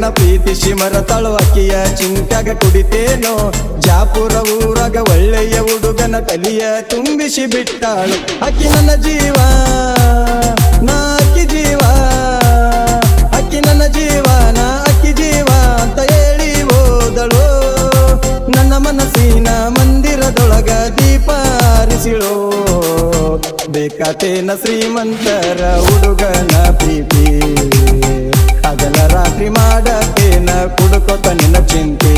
ಹುಡುಗನ ಪ್ರೀತಿಸಿ ಮರತಾಳು ಅಕ್ಕಿಯ ಚಿಂತ್ಯಾಗ ಕುಡಿತೇನೋ ಜಾಪುರ ಊರಾಗ ಒಳ್ಳೆಯ ಹುಡುಗನ ತಲಿಯ ತುಂಬಿಸಿ ಬಿಟ್ಟಾಳು ಅಕ್ಕಿ ನನ್ನ ಜೀವ ನಾ ಅಕ್ಕಿ ಜೀವ ಅಕ್ಕಿ ನನ್ನ ಜೀವ ನಾ ಅಕ್ಕಿ ಜೀವ ಅಂತ ಹೇಳಿ ಹೋದಳು ನನ್ನ ಮನಸ್ಸಿನ ಮಂದಿರದೊಳಗ ದೀಪ ಆರಿಸಿಳು ಬೇಕಾತೇನ ಶ್ರೀಮಂತರ ಹುಡುಗನ ಪ್ರೀತಿ ಹಗಲ ರಾತ್ರಿ ಮಾಡತೇನ ಕುಡುಕೊತ ನಿನ್ನ ಚಿಂತೆ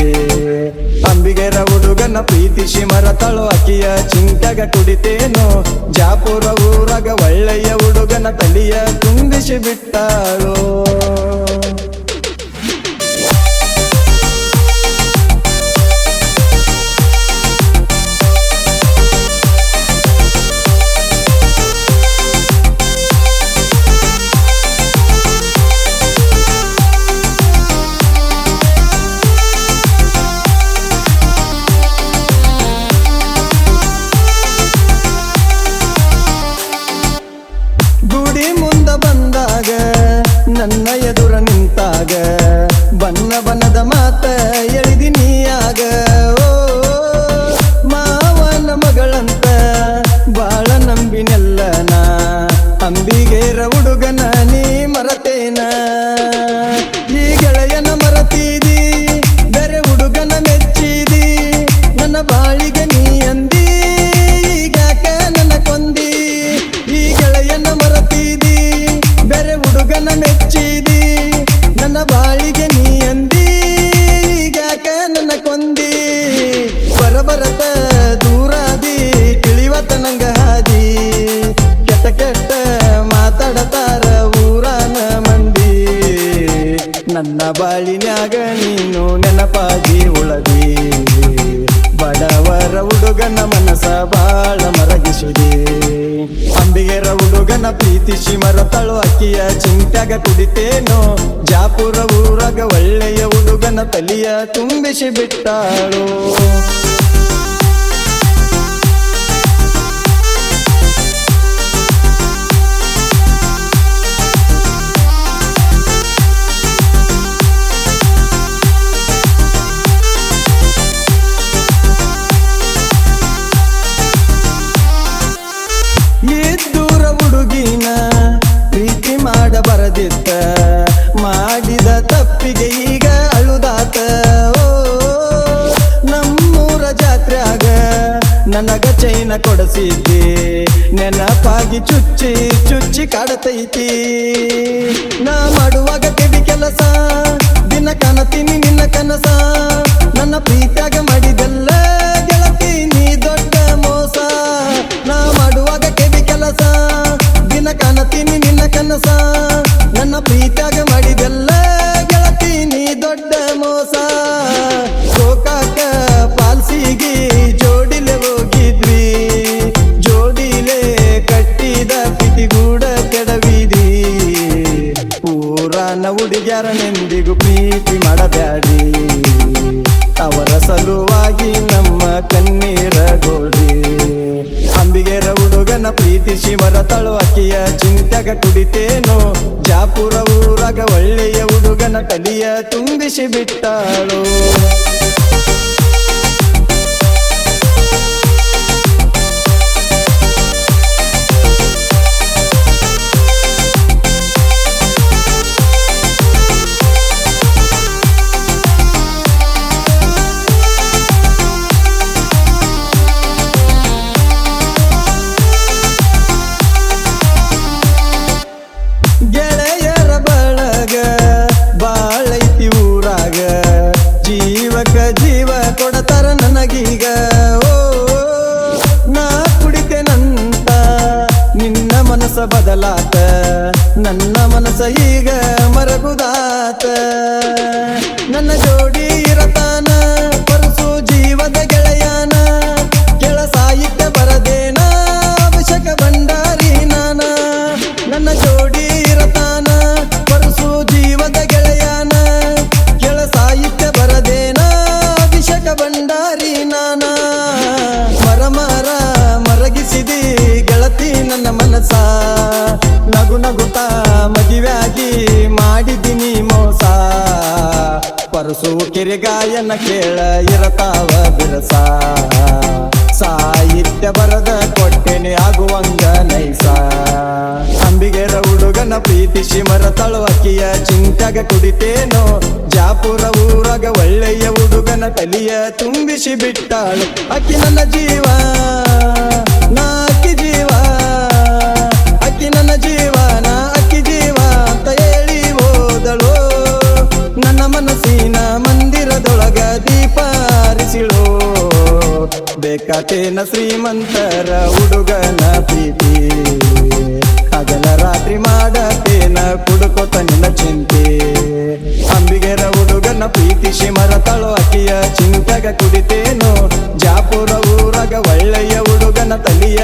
ಅಂಬಿಗೆರ ಹುಡುಗನ ಪ್ರೀತಿಸಿ ಮರತಾಳು ಅಕ್ಕಿಯ ಚಿಂತ್ಯಾಗ ಕುಡಿತೇನೋ ಜಾಪುರ ಊರಾಗ ಒಳ್ಳೆಯ ಹುಡುಗನ ತಲಿಯ ತುಂಬಿಸಿ ಬಿಟ್ಟಾಳು ನನ್ನ ಎದುರ ನಿಂತಾಗ ಬಣ್ಣ ಬಣ್ಣದ ಮಾತ ಎಳಿದಿನಿಯಾಗ ಓ ಮಾವನ ಮಗಳಂತ ಬಾಳ ನಂಬಿನೆಲ್ಲನ ಅಂಬಿಗೇರ ಹುಡುಗನ ನೀ ಮರತೇನ ಈ ಗೆಳೆಯನ ಮರತೀದಿ ಬೇರೆ ಹುಡುಗನ ಮೆಚ್ಚಿದಿ ನನ್ನ ಬಾಳಿಗೆ ನೀ ಅಂದಿ ಈಗ್ಯಾಕ ನನ್ನ ಕೊಂದಿ ಈ ಗೆಳೆಯನ ಮರತೀದಿ ಬೇರೆ ಹುಡುಗನ ಮೆಚ್ಚಿದಿ ನನ್ನ ಬಾಳಿಗೆ ನೀ ಅಂದಿ ಈಗ್ಯಾಕ ನನ್ನ ಕೊಂದಿ ಬರಬರತ ದೂರಾದಿ ತಿಳಿವತ ನಂಗ ಹಾದಿ ಕೆಟ್ಟ ಕೆಟ್ಟ ಮಾತಾಡತಾರ ಊರಾನ ಮಂದಿ ನನ್ನ ಬಾಳಿನ್ಯಾಗ ನೀನು ನೆನಪಾಗಿ ಉಳದಿ ಬಡವರ ಹುಡುಗನ ಮನಸ ಬಾಳ ಮರಗಿಸಿದೆ ಅಂಬಿಗೆರ ಹುಡುಗನ ಪ್ರೀತಿಸಿ ಮರತಾಳು ಅಕ್ಕಿಯ ಚಿಂತ್ಯಾಗ ಕುಡಿತೇನೋ ಜಾಪುರ ಊರಾಗ ಒಳ್ಳೆಯ ಹುಡುಗನ ತಲಿಯ ತುಂಬಿಸಿ ಬಿಟ್ಟಾಳು ಇದ್ದೂರ ಹುಡುಗಿನ ಪ್ರೀತಿ ಮಾಡಬರದಿತ್ತ ಮಾಡಿದ ತಪ್ಪಿಗೆ ಈಗ ಅಳುದಾತ ಓ ನಮ್ಮೂರ ಜಾತ್ರ್ಯಾಗ ನನಗ ಚೈನ ಕೊಡಸಿದ್ದೆ ನೆನಪಾಗಿ ಚುಚ್ಚಿ ಚುಚ್ಚಿ ಕಾಡತೈತಿ ನಾ ಮಾಡುವಾಗ ಕೆಡಿ ಕೆಲಸ ದಿನ ಕಾಣತೀನಿ ನಿನ್ನ ಕನಸ ನನ್ನ ಪ್ರೀತಿಯಾಗ ಮಾಡಿದೆಲ್ಲ ಗೆಳತಿ ನೀ ದೊಡ್ಡ ಮೋಸ ನಾ ಮಾಡುವಾಗ ಕೆಡಿ ಕೆಲಸ ದಿನ ಕಾಣತೀನಿ ನಿನ್ನ ಕನಸ ನನ್ನ ಪ್ರೀತಿಯಾಗ ಮಾಡಿದೆಲ್ಲ ಗೆಳತಿ ನೀ ದೊಡ್ಡ ಮೋಸ ಗೋಕಾಕ ಪಾಲ್ಸಿಗಿ ಜೋಡಿಲೆ ಹೋಗಿದ್ವಿ ಜೋಡಿಲೆ ಕಟ್ಟಿದ ಪಿತಿಗೂಡ ಕೆಡವಿದಿ ಊರಾನ ಹುಡುಗ್ಯಾರನೆಂದಿಗೂ ಪ್ರೀತಿ ಮಾಡಬ್ಯಾಡಿ ಅವರ ಸಲುವಾಗಿ ನಮ್ಮ ಕಣ್ಣೀರ ಗೋಡಿ ಅಂಬಿಗೆರ ಹುಡುಗನ ಪ್ರೀತಿಸಿ ಮರತಾಳು ಅಕ್ಕಿಯ ಚಿಂತ್ಯಾಗ ಕುಡಿತೇನೋ ಜಾಪುರ ಊರಾಗ ಒಳ್ಳೆಯ ಹುಡುಗನ ತಲಿಯ ತುಂಬಿಸಿ ಬಿಟ್ಟಾಳು ಗೆಳೆಯರ ಬಳಗ ಬಾಳೈತಿ ಊರಾಗ ಜೀವಕ ಜೀವ ಕೊಡತಾರ ನನಗೀಗ ಓ ನಾ ಕುಡಿತೇನಂತ ನಿನ್ನ ಮನಸ ಬದಲಾತ ನನ್ನ ಮನಸ ಈಗ ಮರಗುದಾತ ನನ್ನ ಜೋಡಿ ಇರತಾನ ಪರಸು ಜೀವದ ಗೆಳೆಯನ ಕೆಳ ಸಾಹಿತ್ಯ ಬರದೇನ ಅಭಿಷೇಕ ಭಂಡಾರಿ ನಾನ ನನ್ನ ಜೋಡಿ ಇರತಾನ ಪರಸು ಜೀವದ ಗೆಳೆಯನ ಕೆಳ ಸಾಹಿತ್ಯ ಬರದೇನ ಅಭಿಷೇಕ ಭಂಡಾರಿ ನಾನ ಮರ ಮರ ಮರಗಿಸಿದಿ ಗೆಳತಿ ನನ್ನ ಮನಸ ನಗು ನಗುತ್ತಾ ಮದುವೆಯಾಗಿ ಮಾಡಿದ್ದೀನಿ ಮೋಸ ಬರಸು ಕಿರಿಗಾಯನ ಕೇಳ ಇರತಾವ ಬಿರಸ ಸಾಹಿತ್ಯ ಬರದ ಕೊಟ್ಟೆನೆ ಆಗುವಂಗ ನೈಸ ಅಂಬಿಗೆರ ಹುಡುಗನ ಪ್ರೀತಿಸಿ ಮರತಳು ಅಕ್ಕಿಯ ಚಿಂತ್ಯಾಗ ಕುಡಿತೇನೋ ಜಾಪುರ ಊರಾಗ ಒಳ್ಳೆಯ ಹುಡುಗನ ತಲಿಯ ತುಂಬಿಸಿ ಬಿಟ್ಟಾಳು ಅಕ್ಕಿ ನನ್ನ ಜೀವ ನಾ ಅಕ್ಕಿ ಜೀವ ಅಕ್ಕಿ ನನ್ನ ಜೀವ ನಾ ಅಕ್ಕಿ ಜೀವ ಅಂತ ಹೇಳಿ ಹೋದಳು ನನ್ನ ಮನಸ್ಸಿನ ಮಂದಿರದೊಳಗ ದೀಪ ಹರಿಸಿಳು ಬೇಕಾತೇನ ಶ್ರೀಮಂತರ ಹುಡುಗನ ಪ್ರೀತಿ ಹಗಲ ರಾತ್ರಿ ಮಾಡತೇನ ಕುಡುಕೋತ ನಿನ್ನ ಚಿಂತೆ ಅಂಬಿಗೆರ ಹುಡುಗನ ಪ್ರೀತಿಸಿ ಮರತಳು ಅಕ್ಕಿಯ ಚಿಂತ್ಯಾಗ ಕುಡಿತೇನೋ ಜಾಪುರ ಊರಾಗ ಒಳ್ಳೆಯ ಹುಡುಗನ ತಲಿಯ